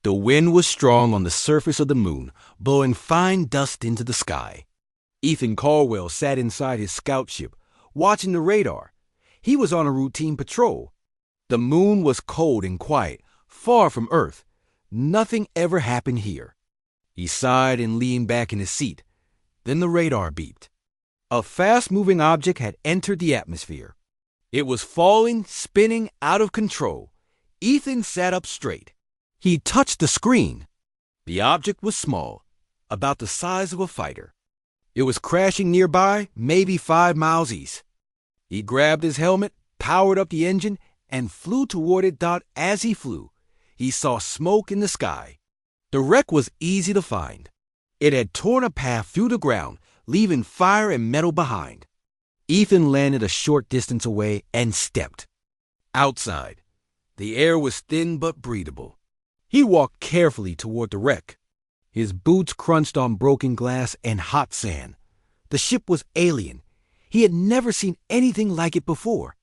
The wind was strong on the surface of the moon, blowing fine dust into the sky. Ethan Caldwell sat inside his scout ship, watching the radar. He was on a routine patrol. The moon was cold and quiet, far from Earth. Nothing ever happened here. He sighed and leaned back in his seat. Then the radar beeped. A fast-moving object had entered the atmosphere. It was falling, spinning, out of control. Ethan sat up straight. He touched the screen. The object was small, about the size of a fighter. It was crashing nearby, maybe 5 miles east. He grabbed his helmet, powered up the engine, and flew toward it. As he flew, he saw smoke in the sky. The wreck was easy to find. It had torn a path through the ground, leaving fire and metal behind. Ethan landed a short distance away and stepped. Outside, the air was thin but breathable. He walked carefully toward the wreck. His boots crunched on broken glass and hot sand. The ship was alien. He had never seen anything like it before.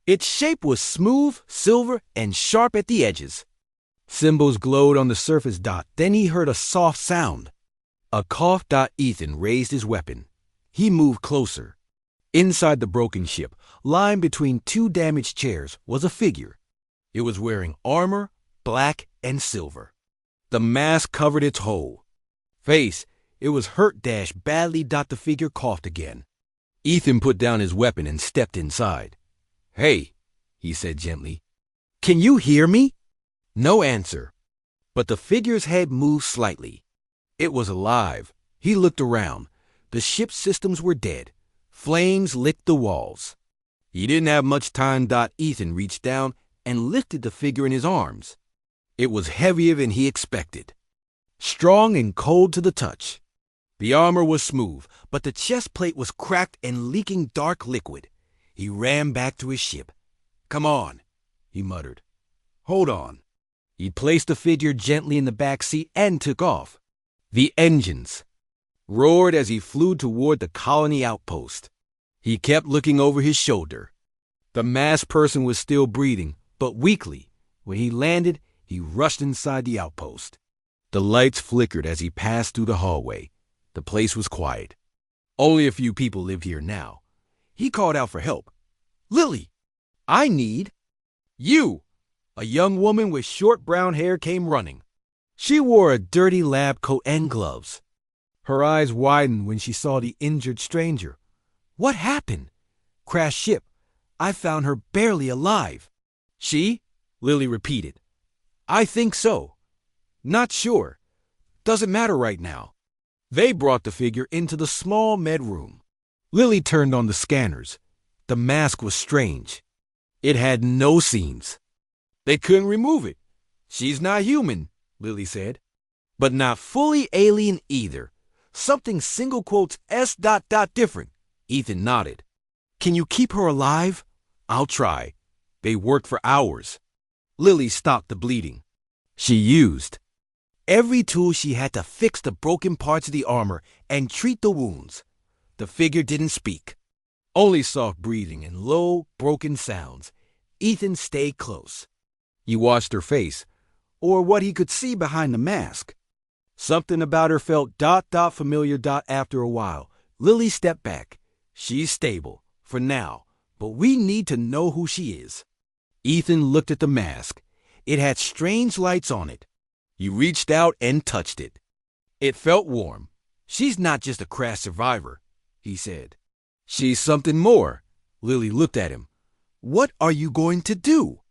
Its shape was smooth, silver, and sharp at the edges. Symbols glowed on the surface. Then he heard a soft sound. A cough. Ethan raised his weapon. He moved closer. Inside the broken ship, lying between 2 damaged chairs, was a figure. It was wearing armor, black and silver. The mask covered its whole face. It was hurt badly. The figure coughed again. Ethan put down his weapon and stepped inside. "Hey," he said gently. "Can you hear me?" No answer. But the figure's head moved slightly. It was alive. He looked around. The ship's systems were dead. Flames licked the walls. He didn't have much time. Ethan reached down and lifted the figure in his arms. It was heavier than he expected. Strong and cold to the touch. The armor was smooth, but the chest plate was cracked and leaking dark liquid. He ran back to his ship. "Come on," he muttered. "Hold on." He placed the figure gently in the back seat and took off. The engines roared as he flew toward the colony outpost. He kept looking over his shoulder. The masked person was still breathing, but weakly. When he landed, he rushed inside the outpost. The lights flickered as he passed through the hallway. The place was quiet. Only a few people lived here now. He called out for help. "Lily, I need you." A young woman with short brown hair came running. She wore a dirty lab coat and gloves. Her eyes widened when she saw the injured stranger. "What happened?" "Crashed ship. I found her barely alive." "She?" Lily repeated. "I think so. Not sure. Doesn't matter right now." They brought the figure into the small med room. Lily turned on the scanners. The mask was strange. It had no seams. They couldn't remove it. "She's not human," Lily said. "But not fully alien either. Something single quotes S. different." Ethan nodded. "Can you keep her alive?" "I'll try." They worked for hours. Lily stopped the bleeding. She used every tool she had to fix the broken parts of the armor and treat the wounds. The figure didn't speak. Only soft breathing and low, broken sounds. Ethan stayed close. He watched her face, or what he could see behind the mask. Something about her felt familiar. After a while, Lily stepped back. "She's stable, for now, but we need to know who she is." Ethan looked at the mask. It had strange lights on it. He reached out and touched it. It felt warm. "She's not just a crash survivor," he said. "She's something more." Lily looked at him. "What are you going to do?"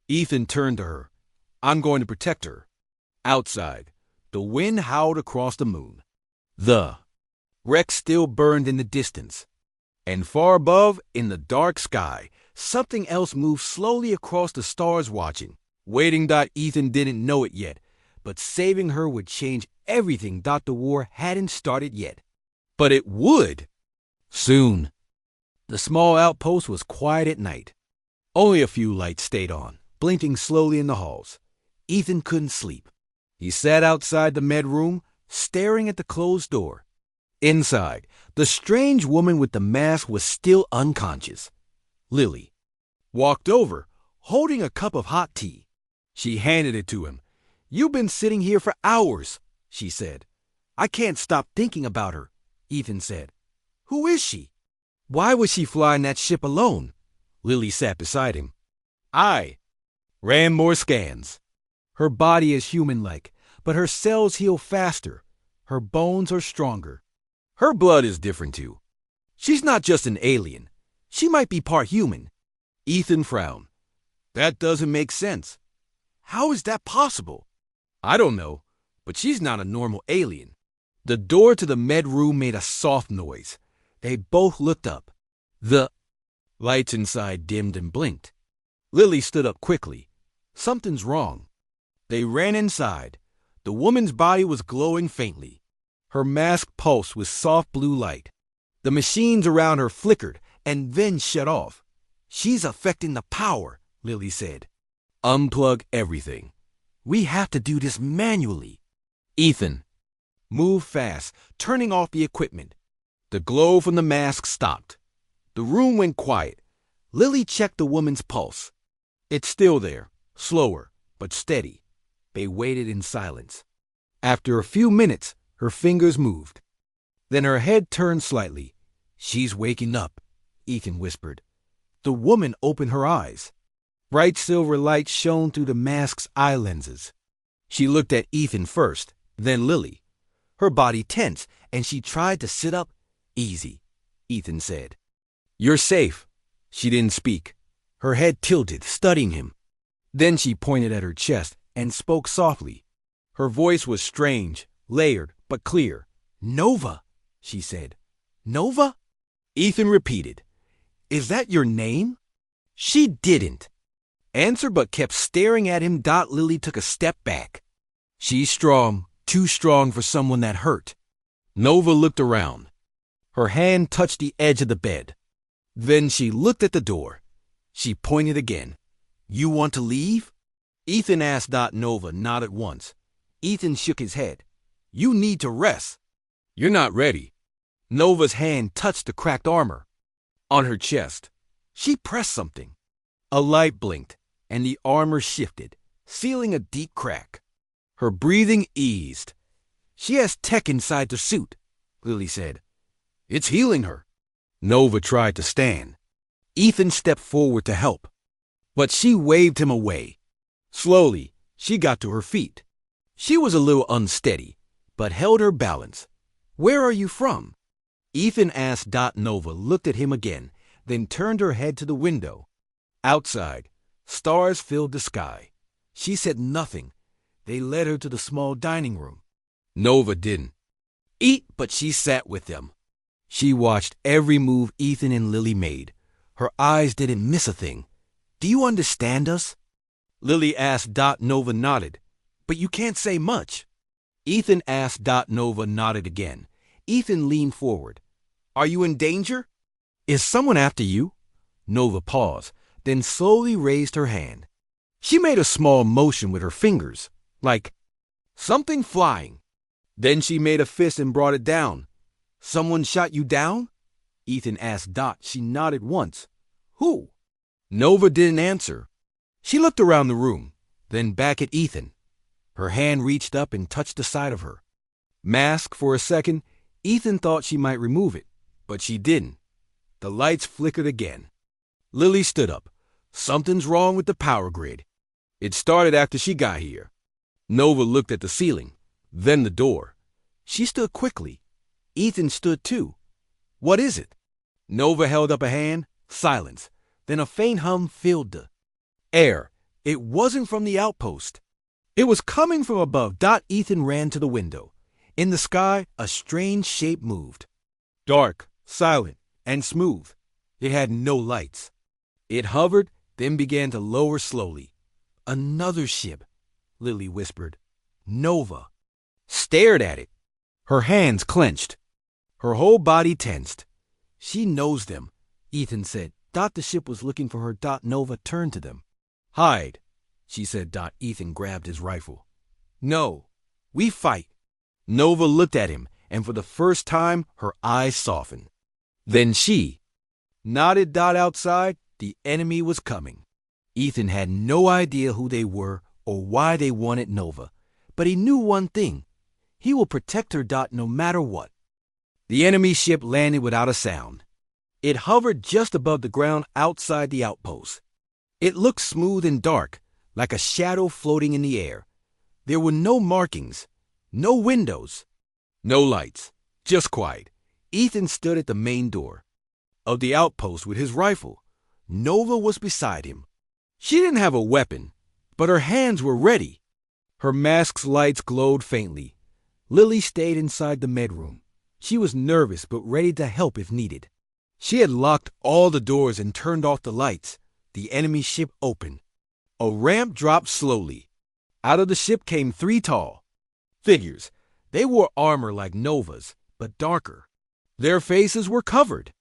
Ethan turned to her. "I'm going to protect her." Outside, the wind howled across the moon. The wreck still burned in the distance. And far above, in the dark sky, something else moved slowly across the stars watching. Waiting. Ethan didn't know it yet, but saving her would change everything. The war hadn't started yet. But it would. Soon. The small outpost was quiet at night. Only a few lights stayed on, blinking slowly in the halls. Ethan couldn't sleep. He sat outside the med room, staring at the closed door. Inside, the strange woman with the mask was still unconscious. Lily walked over, holding a cup of hot tea. She handed it to him. You've been sitting here for hours, she said. I can't stop thinking about her, Ethan said. Who is she? Why was she flying that ship alone? Lily sat beside him. I ran more scans. Her body is human-like, but her cells heal faster. Her bones are stronger. Her blood is different too. She's not just an alien. She might be part human. Ethan frowned. That doesn't make sense. How is that possible? I don't know, but she's not a normal alien. The door to the med room made a soft noise. They both looked up. The lights inside dimmed and blinked. Lily stood up quickly. Something's wrong. They ran inside. The woman's body was glowing faintly. Her mask pulsed with soft blue light. The machines around her flickered and then shut off. She's affecting the power, Lily said. Unplug everything. We have to do this manually. Ethan, move fast, turning off the equipment. The glow from the mask stopped. The room went quiet. Lily checked the woman's pulse. It's still there, slower, but steady. They waited in silence. After a few minutes, her fingers moved. Then her head turned slightly. She's waking up, Ethan whispered. The woman opened her eyes. Bright silver light shone through the mask's eye lenses. She looked at Ethan first, then Lily. Her body tense, and she tried to sit up. Easy, Ethan said. You're safe. She didn't speak. Her head tilted, studying him. Then she pointed at her chest and spoke softly. Her voice was strange, layered, but clear. Nova, she said. Nova? Ethan repeated. Is that your name? She didn't answer but kept staring at him. Lily took a step back. She's strong, too strong for someone that hurt. Nova looked around. Her hand touched the edge of the bed. Then she looked at the door. She pointed again. You want to leave? Ethan asked. Nova nodded once. Ethan shook his head. You need to rest. You're not ready. Nova's hand touched the cracked armor on her chest. She pressed something. A light blinked, and the armor shifted, sealing a deep crack. Her breathing eased. She has tech inside the suit, Lily said. It's healing her. Nova tried to stand. Ethan stepped forward to help, but she waved him away. Slowly, she got to her feet. She was a little unsteady, but held her balance. Where are you from? Ethan asked. Nova looked at him again, then turned her head to the window. Outside, stars filled the sky. She said nothing. They led her to the small dining room. Nova didn't eat, but she sat with them. She watched every move Ethan and Lily made. Her eyes didn't miss a thing. Do you understand us? Lily asked. Nova nodded. But you can't say much. Ethan asked. Nova nodded again. Ethan leaned forward. Are you in danger? Is someone after you? Nova paused, then slowly raised her hand. She made a small motion with her fingers, like something flying. Then she made a fist and brought it down. Someone shot you down? Ethan asked. She nodded once. Who? Nova didn't answer. She looked around the room, then back at Ethan. Her hand reached up and touched the side of her mask. For a second, Ethan thought she might remove it, but she didn't. The lights flickered again. Lily stood up. Something's wrong with the power grid. It started after she got here. Nova looked at the ceiling, then the door. She stood quickly. Ethan stood too. What is it? Nova held up a hand. Silence. Then a faint hum filled the air. It wasn't from the outpost. It was coming from above. Ethan ran to the window. In the sky, a strange shape moved. Dark, silent, and smooth. It had no lights. It hovered, then began to lower slowly. Another ship, Lily whispered. Nova stared at it. Her hands clenched. Her whole body tensed. She knows them, Ethan said. The ship was looking for her. Nova turned to them. Hide, she said. Ethan grabbed his rifle. No, we fight. Nova looked at him, and for the first time, her eyes softened. Then she nodded. Outside, the enemy was coming. Ethan had no idea who they were or why they wanted Nova, but he knew one thing. He will protect her. No matter what. The enemy ship landed without a sound. It hovered just above the ground outside the outpost. It looked smooth and dark, like a shadow floating in the air. There were no markings, no windows, no lights, just quiet. Ethan stood at the main door of the outpost with his rifle. Nova was beside him. She didn't have a weapon, but her hands were ready. Her mask's lights glowed faintly. Lily stayed inside the med room. She was nervous but ready to help if needed. She had locked all the doors and turned off the lights. The enemy ship opened. A ramp dropped slowly. Out of the ship came 3 tall figures. They wore armor like Nova's, but darker. Their faces were covered.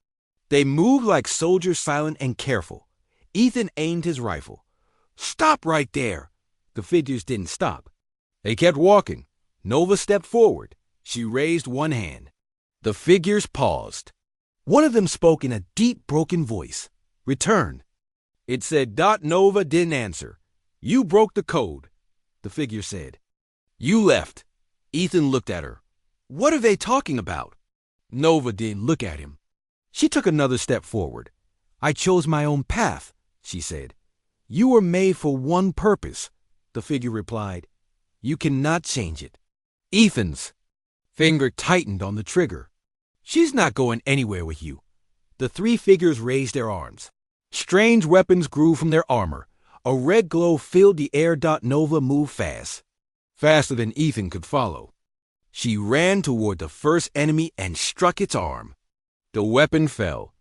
They moved like soldiers, silent and careful. Ethan aimed his rifle. "Stop right there!" The figures didn't stop. They kept walking. Nova stepped forward. She raised one hand. The figures paused. One of them spoke in a deep, broken voice. "Return." It said. Nova didn't answer. "You broke the code," the figure said. "You left." Ethan looked at her. "What are they talking about?" Nova didn't look at him. She took another step forward. "I chose my own path," she said. "You were made for one purpose," the figure replied. "You cannot change it." Ethan's finger tightened on the trigger. "She's not going anywhere with you." The 3 figures raised their arms. Strange weapons grew from their armor. A red glow filled the air. Nova moved fast, faster than Ethan could follow. She ran toward the first enemy and struck its arm. The weapon fell.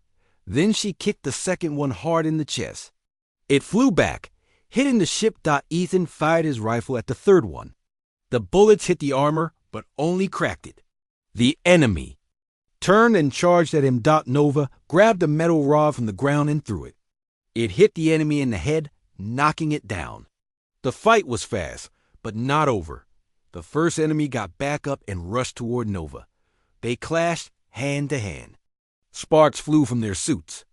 Then she kicked the second one hard in the chest. It flew back, hitting the ship. Ethan fired his rifle at the third one. The bullets hit the armor, but only cracked it. The enemy turned and charged at him. Nova grabbed a metal rod from the ground and threw it. It hit the enemy in the head, knocking it down. The fight was fast, but not over. The first enemy got back up and rushed toward Nova. They clashed hand to hand. Sparks flew from their suits.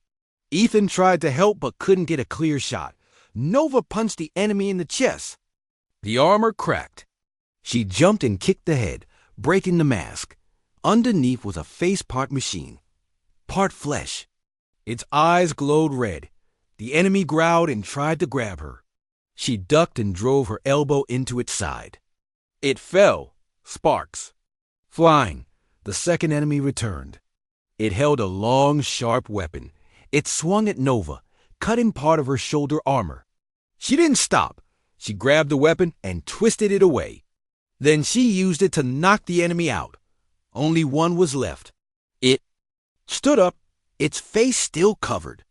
Ethan tried to help but couldn't get a clear shot. Nova punched the enemy in the chest. The armor cracked. She jumped and kicked the head, breaking the mask. Underneath was a face-part machine, part flesh. Its eyes glowed red. The enemy growled and tried to grab her. She ducked and drove her elbow into its side. It fell, sparks flying. The second enemy returned. It held a long, sharp weapon. It swung at Nova, cutting part of her shoulder armor. She didn't stop. She grabbed the weapon and twisted it away. Then she used it to knock the enemy out. Only one was left. It stood up, its face still covered.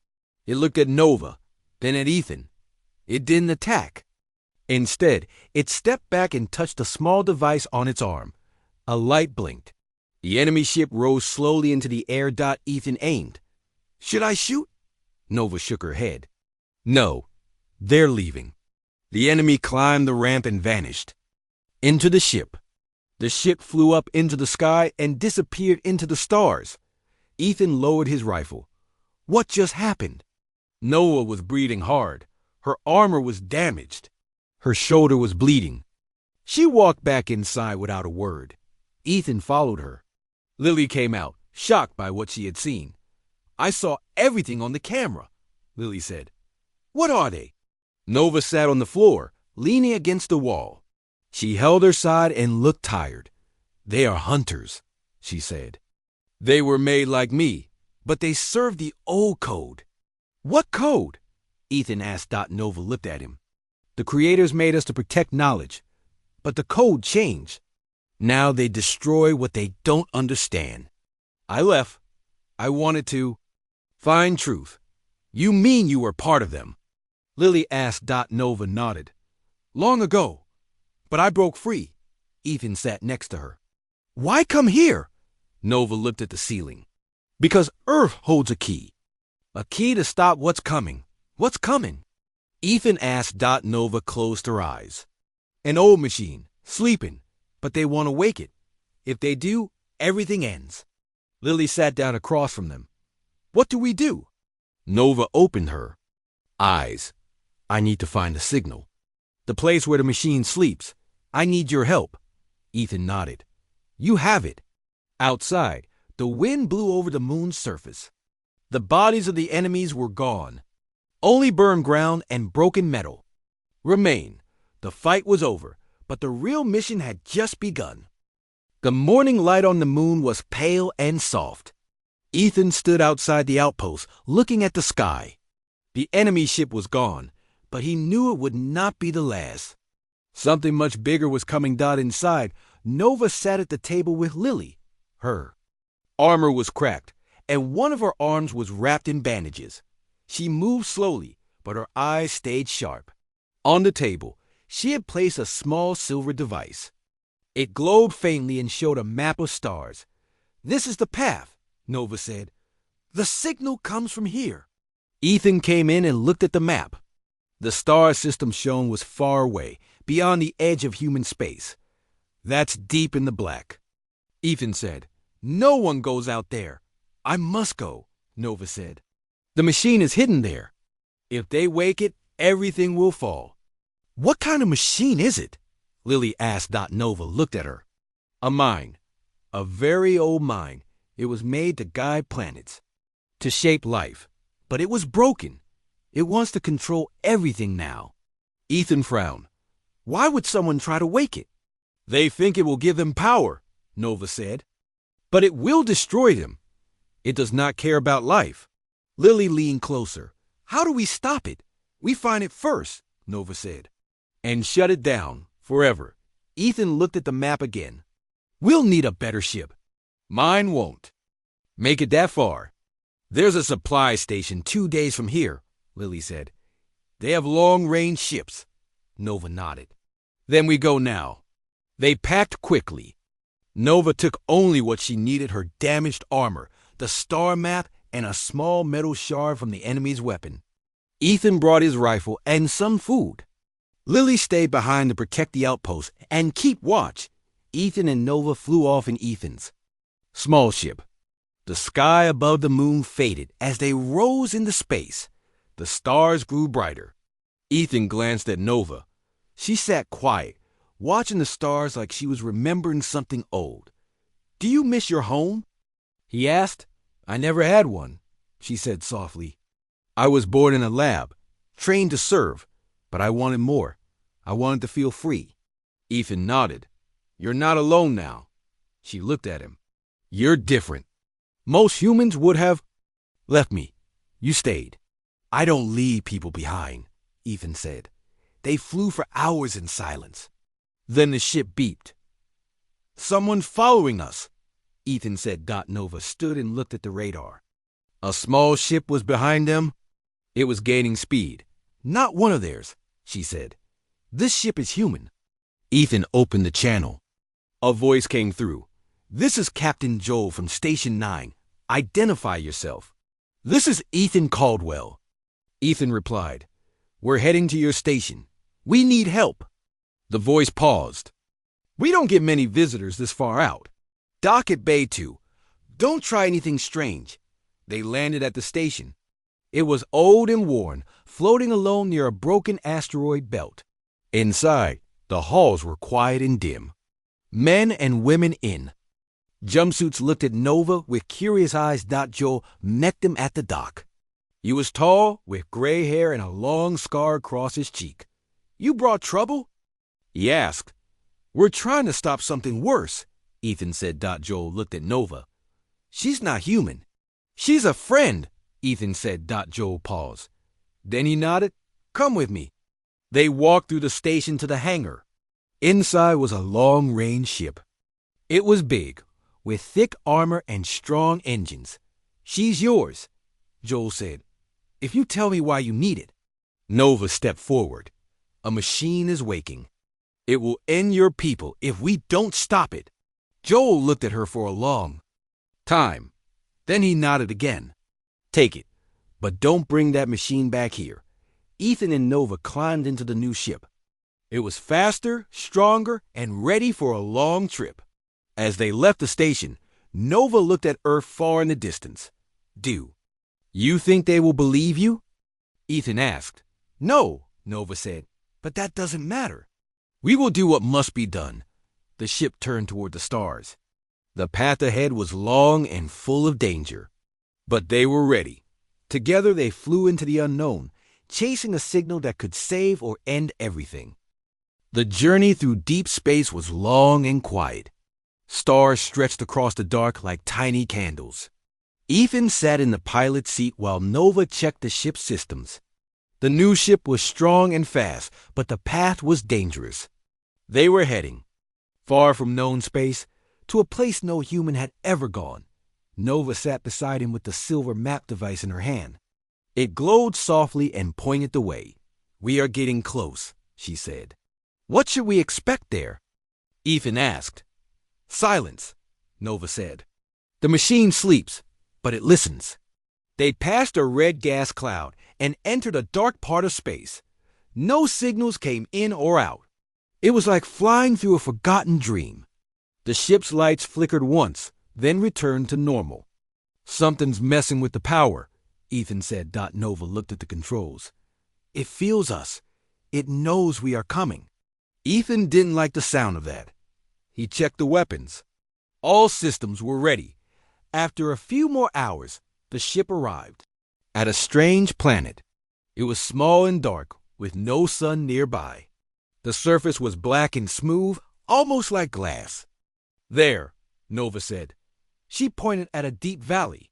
It looked at Nova, then at Ethan. It didn't attack. Instead, it stepped back and touched a small device on its arm. A light blinked. The enemy ship rose slowly into the air. Ethan aimed. "Should I shoot?" Nova shook her head. "No, they're leaving." The enemy climbed the ramp and vanished. Into the ship. The ship flew up into the sky and disappeared into the stars. Ethan lowered his rifle. What just happened? Nova was breathing hard. Her armor was damaged. Her shoulder was bleeding. She walked back inside without a word. Ethan followed her. Lily came out, shocked by what she had seen. "I saw everything on the camera," Lily said. "What are they?" Nova sat on the floor, leaning against the wall. She held her side and looked tired. "They are hunters," she said. "They were made like me, but they serve the old code." "What code?" Ethan asked. Nova looked at him. "The creators made us to protect knowledge, but the code changed. Now they destroy what they don't understand. I left. I wanted to find truth." "You mean you were part of them?" Lily asked. Nova nodded. "Long ago, but I broke free." Ethan sat next to her. "Why come here?" Nova looked at the ceiling. "Because Earth holds a key. A key to stop what's coming." "What's coming?" Ethan asked. Nova closed her eyes. "An old machine, sleeping, but they want to wake it. If they do, everything ends." Lily sat down across from them. "What do we do?" Nova opened her eyes. "I need to find the signal. The place where the machine sleeps. I need your help. Ethan nodded. You have it. Outside, the wind blew over the moon's surface. The bodies of the enemies were gone. Only burned ground and broken metal remained. The fight was over, but the real mission had just begun. The morning light on the moon was pale and soft. Ethan stood outside the outpost, looking at the sky. The enemy ship was gone, but he knew it would not be the last. Something much bigger was coming. Inside, Nova sat at the table with Lily. Her armor was cracked, and one of her arms was wrapped in bandages. She moved slowly, but her eyes stayed sharp. On the table, she had placed a small silver device. It glowed faintly and showed a map of stars. This is the path, Nova said. The signal comes from here. Ethan came in and looked at the map. The star system shown was far away, beyond the edge of human space. That's deep in the black. Ethan said, No one goes out there. I must go, Nova said. The machine is hidden there. If they wake it, everything will fall. What kind of machine is it? Lily asked. Nova looked at her. A mine. A very old mine. It was made to guide planets, to shape life. But it was broken. It wants to control everything now. Ethan frowned. Why would someone try to wake it? They think it will give them power, Nova said. But it will destroy them. It does not care about life. Lily leaned closer. How do we stop it? We find it first, Nova said. And shut it down, forever. Ethan looked at the map again. We'll need a better ship. Mine won't make it that far. There's a supply station 2 days from here, Lily said. They have long-range ships. Nova nodded. Then we go now. They packed quickly. Nova took only what she needed: her damaged armor, the star map, and a small metal shard from the enemy's weapon. Ethan brought his rifle and some food. Lily stayed behind to protect the outpost and keep watch. Ethan and Nova flew off in Ethan's small ship. The sky above the moon faded as they rose into space. The stars grew brighter. Ethan glanced at Nova. She sat quiet, watching the stars like she was remembering something old. Do you miss your home? He asked. I never had one, she said softly. I was born in a lab, trained to serve, but I wanted more. I wanted to feel free. Ethan nodded. You're not alone now. She looked at him. You're different. Most humans would have left me. You stayed. I don't leave people behind, Ethan said. They flew for hours in silence. Then the ship beeped. Someone's following us, Ethan said. Nova stood and looked at the radar. A small ship was behind them. It was gaining speed. Not one of theirs, she said. This ship is human. Ethan opened the channel. A voice came through. This is Captain Joel from Station 9. Identify yourself. This is Ethan Caldwell. Ethan replied. We're heading to your station. We need help. The voice paused. We don't get many visitors this far out. Dock at Bay 2. Don't try anything strange. They landed at the station. It was old and worn, floating alone near a broken asteroid belt. Inside, the halls were quiet and dim. Men and women in jumpsuits looked at Nova with curious eyes. Joel met them at the dock. He was tall, with gray hair and a long scar across his cheek. You brought trouble? He asked. We're trying to stop something worse, Ethan said. Joel looked at Nova. She's not human. She's a friend, Ethan said. Joel paused. Then he nodded. Come with me. They walked through the station to the hangar. Inside was a long-range ship. It was big, with thick armor and strong engines. She's yours, Joel said, if you tell me why you need it. Nova stepped forward. A machine is waking. It will end your people if we don't stop it. Joel looked at her for a long time. Then he nodded again. Take it, but don't bring that machine back here. Ethan and Nova climbed into the new ship. It was faster, stronger, and ready for a long trip. As they left the station, Nova looked at Earth far in the distance. Do you think they will believe you? Ethan asked. No, Nova said, but that doesn't matter. We will do what must be done. The ship turned toward the stars. The path ahead was long and full of danger. But they were ready. Together they flew into the unknown, chasing a signal that could save or end everything. The journey through deep space was long and quiet. Stars stretched across the dark like tiny candles. Ethan sat in the pilot's seat while Nova checked the ship's systems. The new ship was strong and fast, but the path was dangerous. They were heading, far from known space, to a place no human had ever gone. Nova sat beside him with the silver map device in her hand. It glowed softly and pointed the way. "We are getting close," she said. "What should we expect there?" Ethan asked. "Silence," Nova said. "The machine sleeps, but it listens." They passed a red gas cloud and entered a dark part of space. No signals came in or out. It was like flying through a forgotten dream. The ship's lights flickered once, then returned to normal. "Something's messing with the power," Ethan said. Nova looked at the controls. "It feels us. It knows we are coming." Ethan didn't like the sound of that. He checked the weapons. All systems were ready. After a few more hours, the ship arrived at a strange planet. It was small and dark, with no sun nearby. The surface was black and smooth, almost like glass. "There," Nova said. She pointed at a deep valley.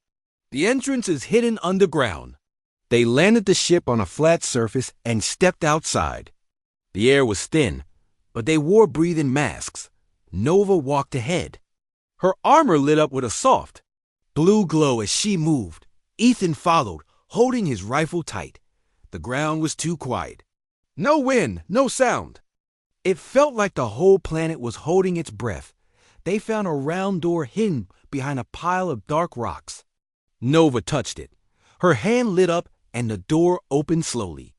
"The entrance is hidden underground." They landed the ship on a flat surface and stepped outside. The air was thin, but they wore breathing masks. Nova walked ahead. Her armor lit up with a soft, blue glow as she moved. Ethan followed, holding his rifle tight. The ground was too quiet. No wind, no sound. It felt like the whole planet was holding its breath. They found a round door hidden behind a pile of dark rocks. Nova touched it. Her hand lit up and the door opened slowly.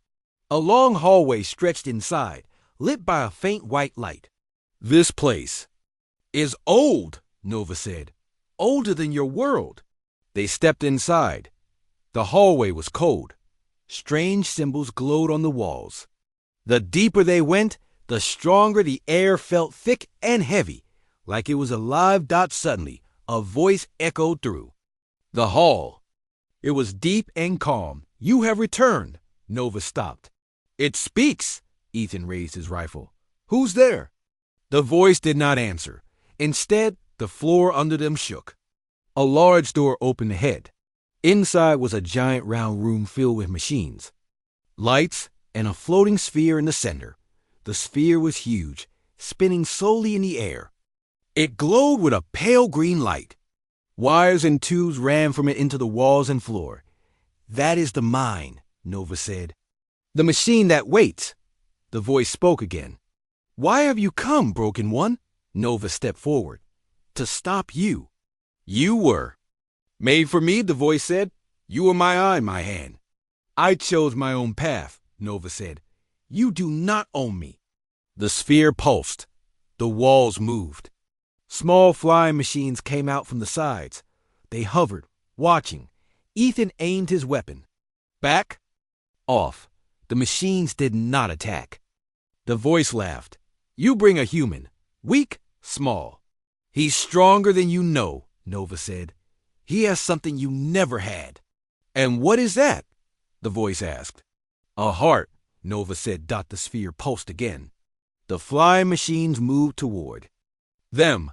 A long hallway stretched inside, lit by a faint white light. "This place is old," Nova said. "Older than your world." They stepped inside. The hallway was cold. Strange symbols glowed on the walls. The deeper they went, the stronger the air felt, thick and heavy, like it was alive. Suddenly, a voice echoed through the hall. It was deep and calm. "You have returned." Nova stopped. "It speaks." Ethan raised his rifle. "Who's there?" The voice did not answer. Instead, the floor under them shook. A large door opened ahead. Inside was a giant round room filled with machines, lights, and a floating sphere in the center. The sphere was huge, spinning slowly in the air. It glowed with a pale green light. Wires and tubes ran from it into the walls and floor. "That is the mine," Nova said. "The machine that waits." The voice spoke again. "Why have you come, Broken One?" Nova stepped forward. "To stop you." "You were." "Made for me," the voice said. "You were my eye, my hand." "I chose my own path," Nova said. "You do not own me." The sphere pulsed. The walls moved. Small flying machines came out from the sides. They hovered, watching. Ethan aimed his weapon. Back, off. The machines did not attack. The voice laughed. "You bring a human. Weak, small. He's stronger than you know," Nova said. "He has something you never had." "And what is that?" the voice asked. "A heart," Nova said. The sphere pulsed again. The flying machines moved toward them.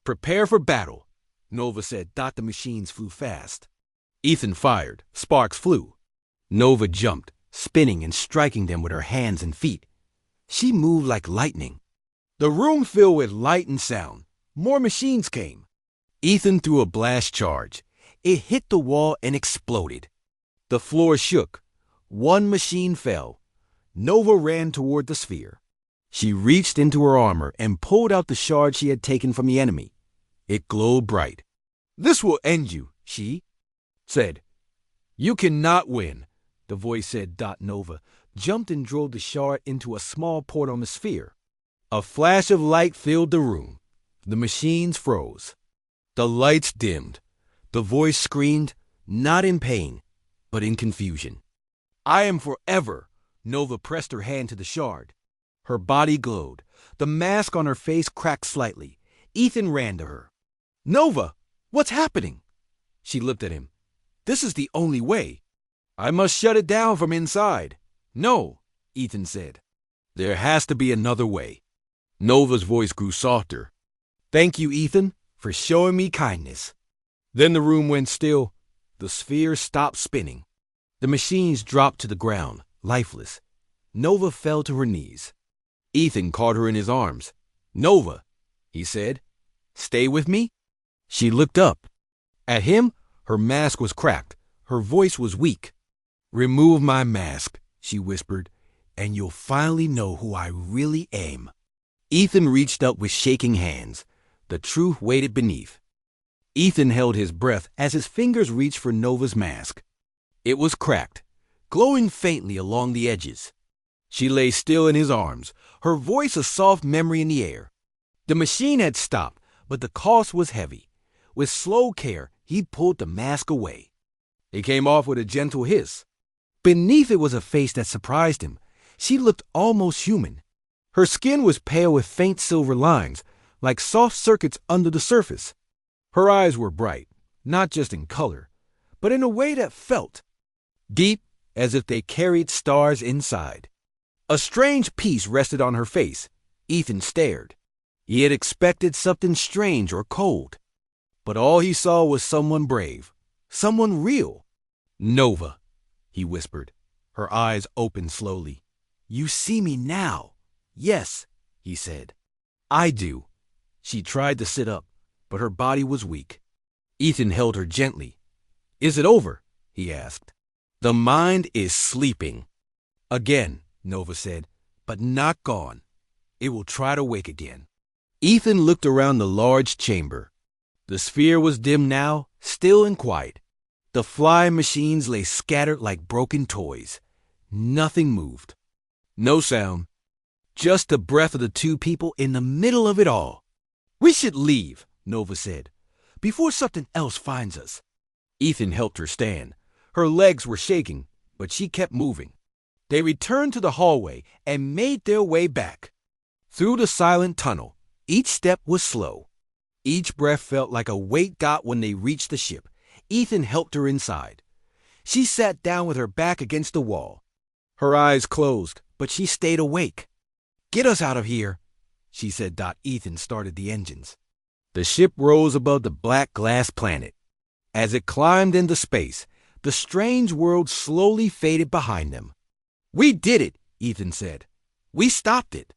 "Prepare for battle," Nova said. The machines flew fast. Ethan fired. Sparks flew. Nova jumped, spinning and striking them with her hands and feet. She moved like lightning. The room filled with light and sound. More machines came. Ethan threw a blast charge. It hit the wall and exploded. The floor shook. One machine fell. Nova ran toward the sphere. She reached into her armor and pulled out the shard she had taken from the enemy. It glowed bright. "This will end you," she said. "You cannot win," the voice said. Nova jumped and drove the shard into a small port on the sphere. A flash of light filled the room. The machines froze. The lights dimmed. The voice screamed, not in pain, but in confusion. "I am forever." Nova pressed her hand to the shard. Her body glowed. The mask on her face cracked slightly. Ethan ran to her. "Nova, what's happening?" She looked at him. "This is the only way. I must shut it down from inside." "No," Ethan said. "There has to be another way." Nova's voice grew softer. "Thank you, Ethan, for showing me kindness." Then the room went still. The sphere stopped spinning. The machines dropped to the ground, lifeless. Nova fell to her knees. Ethan caught her in his arms. "Nova," he said, "stay with me?" She looked up. At him, her mask was cracked. Her voice was weak. "Remove my mask," she whispered, "and you'll finally know who I really am." Ethan reached up with shaking hands. The truth waited beneath. Ethan held his breath as his fingers reached for Nova's mask. It was cracked, glowing faintly along the edges. She lay still in his arms, her voice a soft memory in the air. The machine had stopped, but the cost was heavy. With slow care, he pulled the mask away. It came off with a gentle hiss. Beneath it was a face that surprised him. She looked almost human. Her skin was pale with faint silver lines, like soft circuits under the surface. Her eyes were bright, not just in color, but in a way that felt deep, as if they carried stars inside. A strange peace rested on her face. Ethan stared. He had expected something strange or cold, but all he saw was someone brave, someone real. "Nova," he whispered. Her eyes opened slowly. "You see me now." "Yes," he said. "I do." She tried to sit up, but her body was weak. Ethan held her gently. "Is it over?" he asked. "The mind is sleeping." "Again," Nova said, "but not gone. It will try to wake again." Ethan looked around the large chamber. The sphere was dim now, still and quiet. The flying machines lay scattered like broken toys. Nothing moved. No sound. Just the breath of the two people in the middle of it all. "We should leave," Nova said, "before something else finds us." Ethan helped her stand. Her legs were shaking, but she kept moving. They returned to the hallway and made their way back. Through the silent tunnel, each step was slow. Each breath felt like a weight got when they reached the ship. Ethan helped her inside. She sat down with her back against the wall. Her eyes closed, but she stayed awake. "Get us out of here," she said. Ethan started the engines. The ship rose above the black glass planet. As it climbed into space, the strange world slowly faded behind them. "We did it," Ethan said. "We stopped it."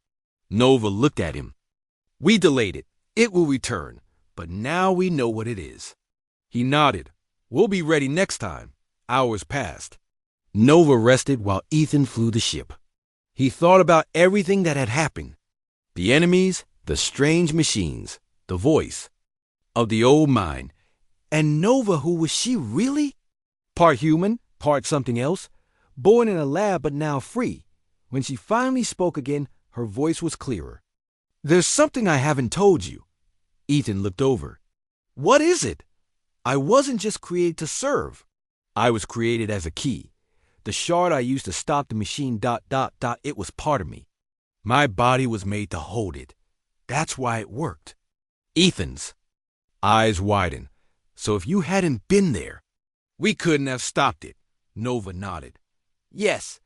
Nova looked at him. "We delayed it. It will return, but now we know what it is." He nodded. "We'll be ready next time." Hours passed. Nova rested while Ethan flew the ship. He thought about everything that had happened. The enemies, the strange machines, the voice of the old mind. And Nova, who was she really? Part human, part something else. Born in a lab but now free. When she finally spoke again, her voice was clearer. "There's something I haven't told you." Ethan looked over. "What is it?" "I wasn't just created to serve. I was created as a key. The shard I used to stop the machine ... It was part of me. My body was made to hold it. That's why it worked." Ethan's eyes widened. "So if you hadn't been there, we couldn't have stopped it." Nova nodded. "Yes,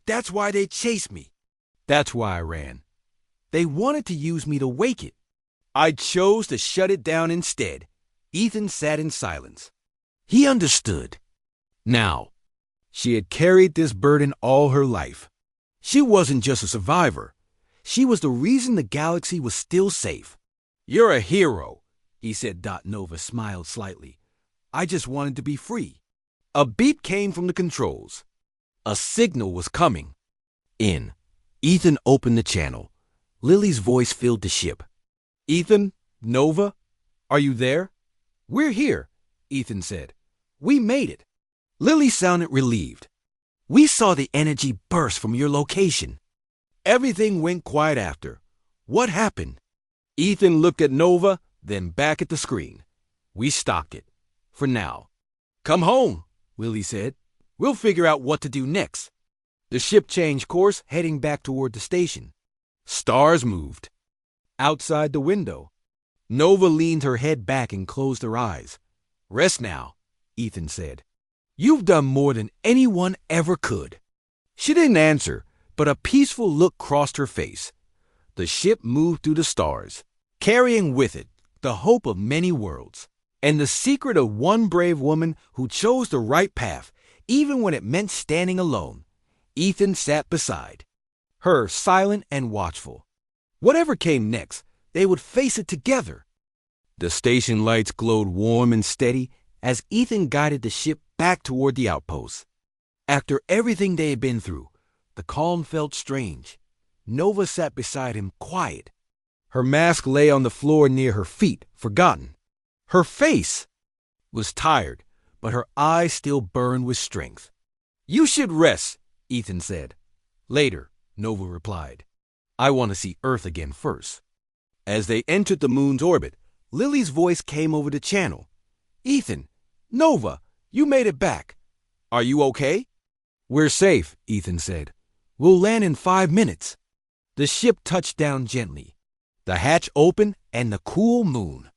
that's why they chased me. That's why I ran. They wanted to use me to wake it. I chose to shut it down instead." Ethan sat in silence. He understood. Now, she had carried this burden all her life. She wasn't just a survivor. She was the reason the galaxy was still safe. "You're a hero," he said. Nova smiled slightly. "I just wanted to be free." A beep came from the controls. A signal was coming. Ethan opened the channel. Lily's voice filled the ship. "Ethan, Nova, are you there?" "We're here," Ethan said. "We made it." Lily sounded relieved. "We saw the energy burst from your location." Everything went quiet after. "What happened?" Ethan looked at Nova, then back at the screen. "We stopped it. For now." "Come home," Lily said. "We'll figure out what to do next." The ship changed course, heading back toward the station. Stars moved. Outside the window, Nova leaned her head back and closed her eyes. Rest now, Ethan said. You've done more than anyone ever could. She didn't answer, but a peaceful look crossed her face. The ship moved through the stars, carrying with it the hope of many worlds, and the secret of one brave woman who chose the right path, even when it meant standing alone. Ethan sat beside her, silent and watchful. Whatever came next, they would face it together. The station lights glowed warm and steady as Ethan guided the ship back toward the outpost. After everything they had been through, the calm felt strange. Nova sat beside him, quiet. Her mask lay on the floor near her feet, forgotten. Her face was tired, but her eyes still burned with strength. You should rest, Ethan said. Later, Nova replied. I want to see Earth again first. As they entered the moon's orbit, Lily's voice came over the channel. Ethan, Nova, you made it back. Are you okay? We're safe, Ethan said. We'll land in 5 minutes. The ship touched down gently. The hatch opened and the cool moon.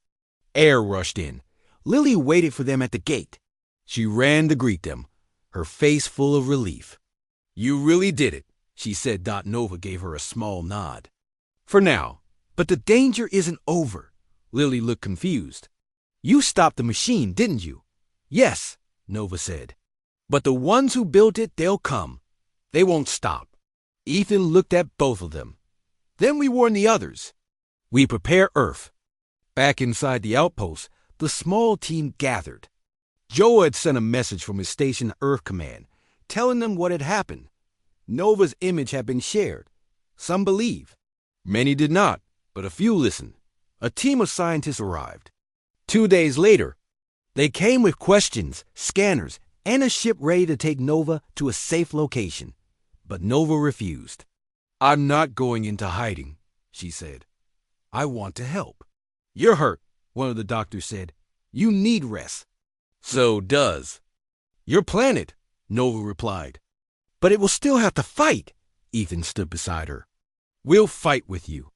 Air rushed in. Lily waited for them at the gate. She ran to greet them, her face full of relief. You really did it, she said. Nova gave her a small nod. For now, but the danger isn't over. Lily looked confused. You stopped the machine, didn't you? Yes, Nova said. But the ones who built it, they'll come. They won't stop. Ethan looked at both of them. Then we warn the others. We prepare Earth. Back inside the outpost, the small team gathered. Joe had sent a message from his station Earth Command, telling them what had happened. Nova's image had been shared. Some believed. Many did not, but a few listened. A team of scientists arrived. 2 days later, they came with questions, scanners, and a ship ready to take Nova to a safe location. But Nova refused. I'm not going into hiding, she said. I want to help. You're hurt, one of the doctors said. You need rest. So does your planet, Nova replied. But it will still have to fight. Ethan stood beside her. We'll fight with you.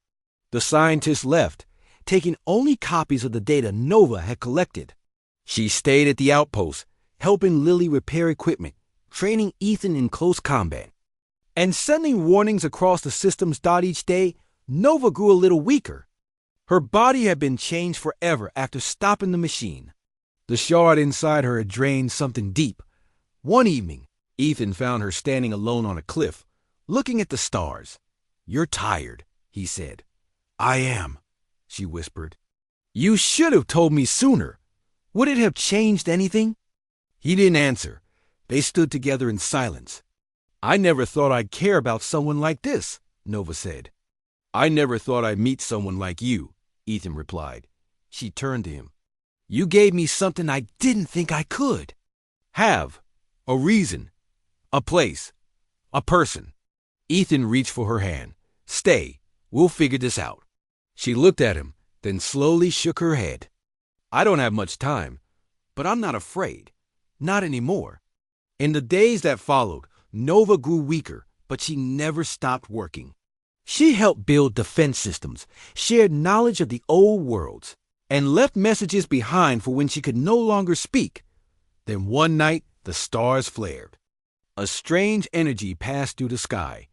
The scientists left, taking only copies of the data Nova had collected. She stayed at the outpost, helping Lily repair equipment, training Ethan in close combat, and sending warnings across the systems. Each day, Nova grew a little weaker. Her body had been changed forever after stopping the machine. The shard inside her had drained something deep. One evening, Ethan found her standing alone on a cliff, looking at the stars. You're tired, he said. I am, she whispered. You should have told me sooner. Would it have changed anything? He didn't answer. They stood together in silence. I never thought I'd care about someone like this, Nova said. I never thought I'd meet someone like you, Ethan replied. She turned to him. You gave me something I didn't think I could. Have. A reason. A place. A person. Ethan reached for her hand. Stay. We'll figure this out. She looked at him, then slowly shook her head. I don't have much time, but I'm not afraid. Not anymore. In the days that followed, Nova grew weaker, but she never stopped working. She helped build defense systems, shared knowledge of the old worlds, and left messages behind for when she could no longer speak. Then one night, the stars flared. A strange energy passed through the sky.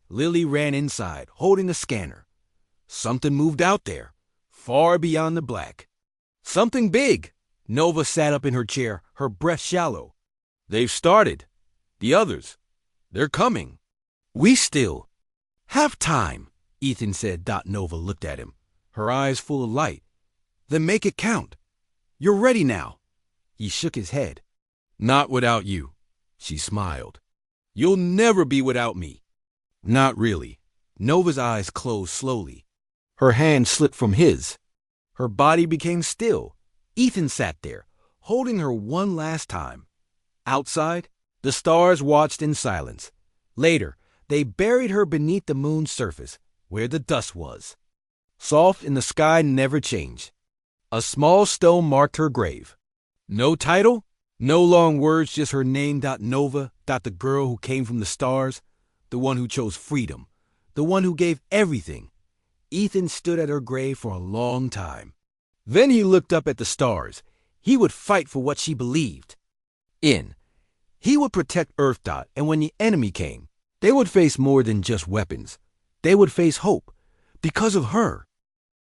Lily ran inside, holding the scanner. Something moved out there, far beyond the black. Something big. Nova sat up in her chair, her breath shallow. They've started. The others. They're coming. We still have time, Ethan said. Nova looked at him, her eyes full of light. Then make it count. You're ready now. He shook his head. Not without you, she smiled. You'll never be without me. Not really. Nova's eyes closed slowly. Her hand slipped from his. Her body became still. Ethan sat there, holding her one last time. Outside, the stars watched in silence. Later, they buried her beneath the moon's surface, where the dust was. Soft in the sky never changed. A small stone marked her grave. No title, no long words, just her name. Nova, the girl who came from the stars, the one who chose freedom, the one who gave everything. Ethan stood at her grave for a long time. Then he looked up at the stars. He would fight for what she believed in. He would protect Earth. And when the enemy came, they would face more than just weapons. They would face hope because of her.